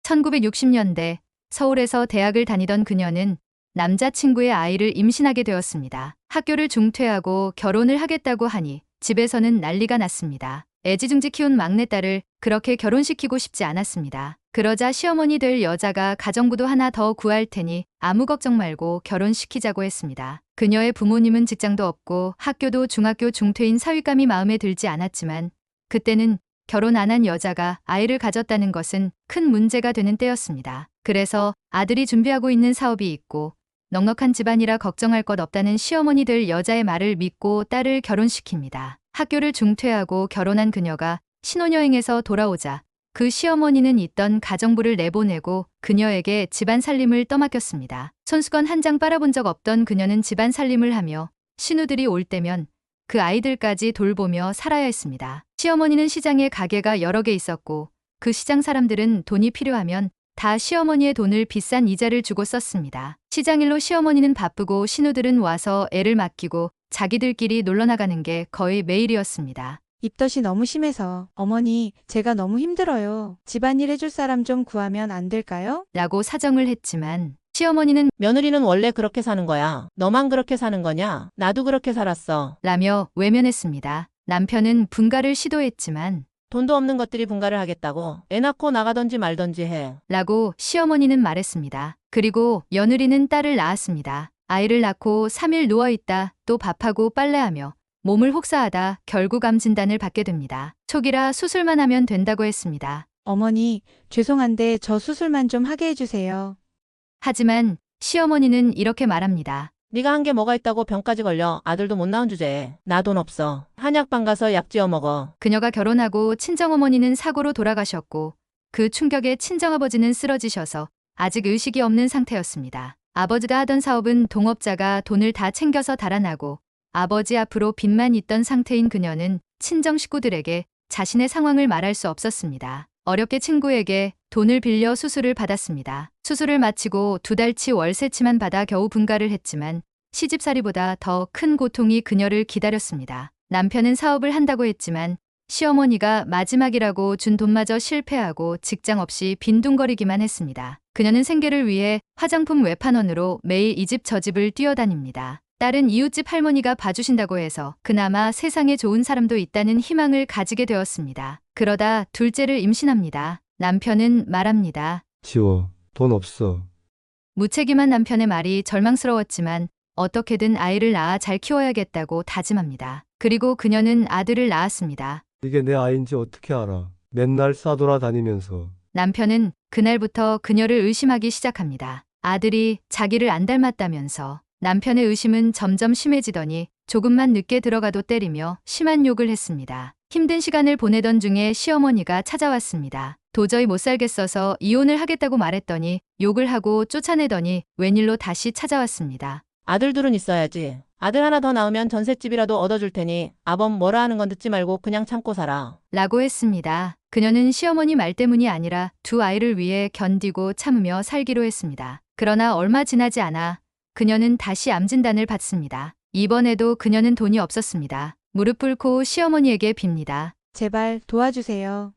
1960년대 서울에서 대학을 다니던 그녀는 남자친구의 아이를 임신하게 되었습니다. 학교를 중퇴하고 결혼을 하겠다고 하니 집에서는 난리가 났습니다. 애지중지 키운 막내딸을 그렇게 결혼시키고 싶지 않았습니다. 그러자 시어머니 될 여자가 가정부도 하나 더 구할 테니 아무 걱정 말고 결혼시키자고 했습니다. 그녀의 부모님은 직장도 없고 학교도 중학교 중퇴인 사위감이 마음에 들지 않았지만 그때는 결혼 안 한 여자가 아이를 가졌다는 것은 큰 문제가 되는 때였습니다. 그래서 아들이 준비하고 있는 사업이 있고 넉넉한 집안이라 걱정할 것 없다는 시어머니 될 여자의 말을 믿고 딸을 결혼시킵니다. 학교를 중퇴하고 결혼한 그녀가 신혼여행에서 돌아오자 그 시어머니는 있던 가정부를 내보내고 그녀에게 집안 살림을 떠맡겼습니다. 손수건 한 장 빨아본 적 없던 그녀는 집안 살림을 하며 신우들이 올 때면 그 아이들까지 돌보며 살아야 했습니다. 시어머니는 시장에 가게가 여러 개 있었고 그 시장 사람들은 돈이 필요하면 다 시어머니의 돈을 비싼 이자를 주고 썼습니다. 시장일로 시어머니는 바쁘고 신우들은 와서 애를 맡기고 자기들끼리 놀러 나가는 게 거의 매일이었습니다. 입덧이 너무 심해서 어머니, 제가 너무 힘들어요. 집안일 해줄 사람 좀 구하면 안 될까요? 라고 사정을 했지만 시어머니는 며느리는 원래 그렇게 사는 거야. 너만 그렇게 사는 거냐? 나도 그렇게 살았어. 라며 외면했습니다. 남편은 분가를 시도했지만 돈도 없는 것들이 분가를 하겠다고. 애 낳고 나가던지 말던지 해. 라고 시어머니는 말했습니다. 그리고 며느리는 딸을 낳았습니다. 아이를 낳고 3일 누워있다 또 밥하고 빨래하며 몸을 혹사하다 결국 암 진단을 받게 됩니다. 초기라 수술만 하면 된다고 했습니다. 어머니, 죄송한데 저 수술만 좀 하게 해주세요. 하지만 시어머니는 이렇게 말합니다. 네가 한 게 뭐가 있다고 병까지 걸려. 아들도 못 낳은 주제에. 나 돈 없어. 한약방 가서 약 지어 먹어. 그녀가 결혼하고 친정어머니는 사고로 돌아가셨고 그 충격에 친정아버지는 쓰러지셔서 아직 의식이 없는 상태였습니다. 아버지가 하던 사업은 동업자가 돈을 다 챙겨서 달아나고 아버지 앞으로 빚만 있던 상태인 그녀는 친정 식구들에게 자신의 상황을 말할 수 없었습니다. 어렵게 친구에게 돈을 빌려 수술을 받았습니다. 수술을 마치고 2달치 월세치만 받아 겨우 분가를 했지만 시집살이보다 더 큰 고통이 그녀를 기다렸습니다. 남편은 사업을 한다고 했지만 시어머니가 마지막이라고 준 돈마저 실패하고 직장 없이 빈둥거리기만 했습니다. 그녀는 생계를 위해 화장품 외판원으로 매일 이 집 저 집을 뛰어다닙니다. 딸은 이웃집 할머니가 봐주신다고 해서 그나마 세상에 좋은 사람도 있다는 희망을 가지게 되었습니다. 그러다 둘째를 임신합니다. 남편은 말합니다. 지워. 돈 없어. 무책임한 남편의 말이 절망스러웠지만 어떻게든 아이를 낳아 잘 키워야겠다고 다짐합니다. 그리고 그녀는 아들을 낳았습니다. 이게 내 아이인지 어떻게 알아? 맨날 싸돌아다니면서. 남편은 그날부터 그녀를 의심하기 시작합니다. 아들이 자기를 안 닮았다면서. 남편의 의심은 점점 심해지더니 조금만 늦게 들어가도 때리며 심한 욕을 했습니다. 힘든 시간을 보내던 중에 시어머니가 찾아왔습니다. 도저히 못 살겠어서 이혼을 하겠다고 말했더니 욕을 하고 쫓아내더니 웬일로 다시 찾아왔습니다. 아들들은 있어야지. 아들 하나 더 낳으면 전셋집이라도 얻어줄 테니 아범 뭐라 하는 건 듣지 말고 그냥 참고 살아. 라고 했습니다. 그녀는 시어머니 말 때문이 아니라 두 아이를 위해 견디고 참으며 살기로 했습니다. 그러나 얼마 지나지 않아 그녀는 다시 암 진단을 받습니다. 이번에도 그녀는 돈이 없었습니다. 무릎 꿇고 시어머니에게 빕니다. 제발 도와주세요.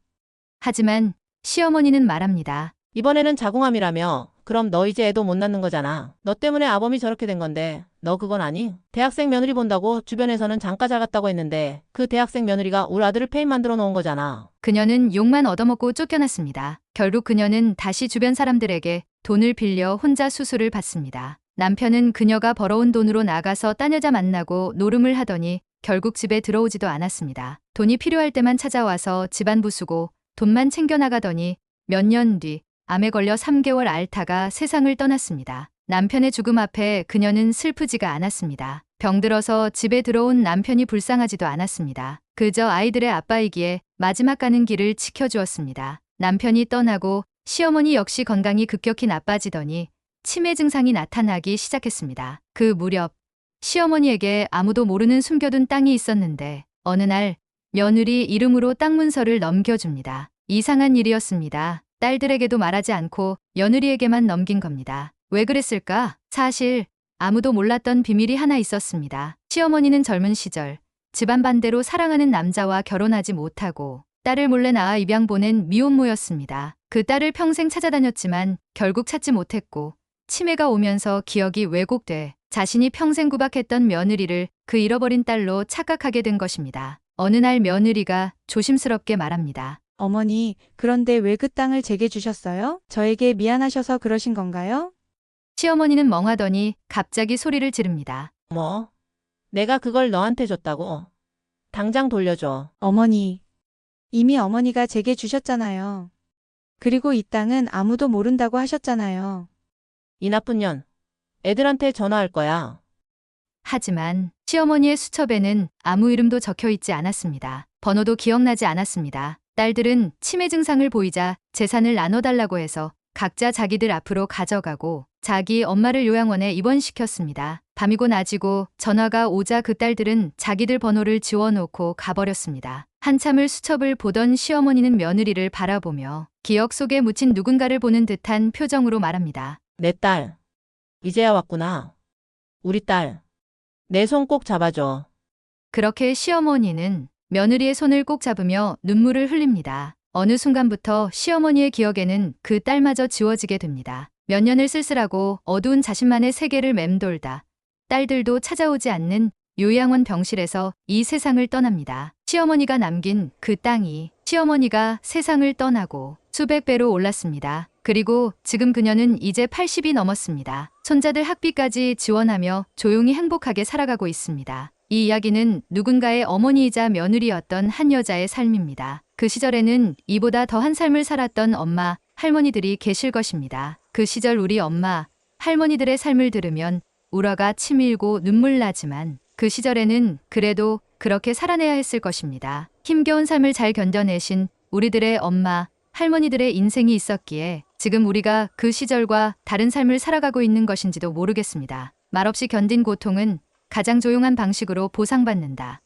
하지만 시어머니는 말합니다. 이번에는 자궁암이라며. 그럼 너 이제 애도 못 낳는 거잖아. 너 때문에 아범이 저렇게 된 건데 너 그건 아니? 대학생 며느리 본다고 주변에서는 장가 잘 갔다고 했는데 그 대학생 며느리가 우리 아들을 폐인 만들어 놓은 거잖아. 그녀는 욕만 얻어먹고 쫓겨났습니다. 결국 그녀는 다시 주변 사람들에게 돈을 빌려 혼자 수술을 받습니다. 남편은 그녀가 벌어온 돈으로 나가서 딴 여자 만나고 노름을 하더니 결국 집에 들어오지도 않았습니다. 돈이 필요할 때만 찾아와서 집안 부수고 돈만 챙겨나가더니 몇 년 뒤 암에 걸려 3개월 앓다가 세상을 떠났습니다. 남편의 죽음 앞에 그녀는 슬프지가 않았습니다. 병들어서 집에 들어온 남편이 불쌍하지도 않았습니다. 그저 아이들의 아빠이기에 마지막 가는 길을 지켜주었습니다. 남편이 떠나고 시어머니 역시 건강이 급격히 나빠지더니 치매 증상이 나타나기 시작했습니다. 그 무렵 시어머니에게 아무도 모르는 숨겨둔 땅이 있었는데 어느 날 며느리 이름으로 땅 문서를 넘겨줍니다. 이상한 일이었습니다. 딸들에게도 말하지 않고 며느리에게만 넘긴 겁니다. 왜 그랬을까? 사실 아무도 몰랐던 비밀이 하나 있었습니다. 시어머니는 젊은 시절 집안 반대로 사랑하는 남자와 결혼하지 못하고 딸을 몰래 낳아 입양 보낸 미혼모였습니다. 그 딸을 평생 찾아다녔지만 결국 찾지 못했고 치매가 오면서 기억이 왜곡돼 자신이 평생 구박했던 며느리를 그 잃어버린 딸로 착각하게 된 것입니다. 어느 날 며느리가 조심스럽게 말합니다. 어머니, 그런데 왜 그 땅을 제게 주셨어요? 저에게 미안하셔서 그러신 건가요? 시어머니는 멍하더니 갑자기 소리를 지릅니다. 뭐? 내가 그걸 너한테 줬다고? 당장 돌려줘. 어머니, 이미 어머니가 제게 주셨잖아요. 그리고 이 땅은 아무도 모른다고 하셨잖아요. 이 나쁜 년. 애들한테 전화할 거야. 하지만 시어머니의 수첩에는 아무 이름도 적혀 있지 않았습니다. 번호도 기억나지 않았습니다. 딸들은 치매 증상을 보이자 재산을 나눠달라고 해서 각자 자기들 앞으로 가져가고 자기 엄마를 요양원에 입원시켰습니다. 밤이고 낮이고 전화가 오자 그 딸들은 자기들 번호를 지워놓고 가버렸습니다. 한참을 수첩을 보던 시어머니는 며느리를 바라보며 기억 속에 묻힌 누군가를 보는 듯한 표정으로 말합니다. 내 딸. 이제야 왔구나. 우리 딸. 내 손 꼭 잡아줘. 그렇게 시어머니는 며느리의 손을 꼭 잡으며 눈물을 흘립니다. 어느 순간부터 시어머니의 기억에는 그 딸마저 지워지게 됩니다. 몇 년을 쓸쓸하고 어두운 자신만의 세계를 맴돌다 딸들도 찾아오지 않는 요양원 병실에서 이 세상을 떠납니다. 시어머니가 남긴 그 땅이 시어머니가 세상을 떠나고 수백 배로 올랐습니다. 그리고 지금 그녀는 이제 80이 넘었습니다. 손자들 학비까지 지원하며 조용히 행복하게 살아가고 있습니다. 이 이야기는 누군가의 어머니이자 며느리였던 한 여자의 삶입니다. 그 시절에는 이보다 더한 삶을 살았던 엄마, 할머니들이 계실 것입니다. 그 시절 우리 엄마, 할머니들의 삶을 들으면 우러가 치밀고 눈물 나지만 그 시절에는 그래도 그렇게 살아내야 했을 것입니다. 힘겨운 삶을 잘 견뎌내신 우리들의 엄마, 할머니들의 인생이 있었기에 지금 우리가 그 시절과 다른 삶을 살아가고 있는 것인지도 모르겠습니다. 말없이 견딘 고통은 가장 조용한 방식으로 보상받는다.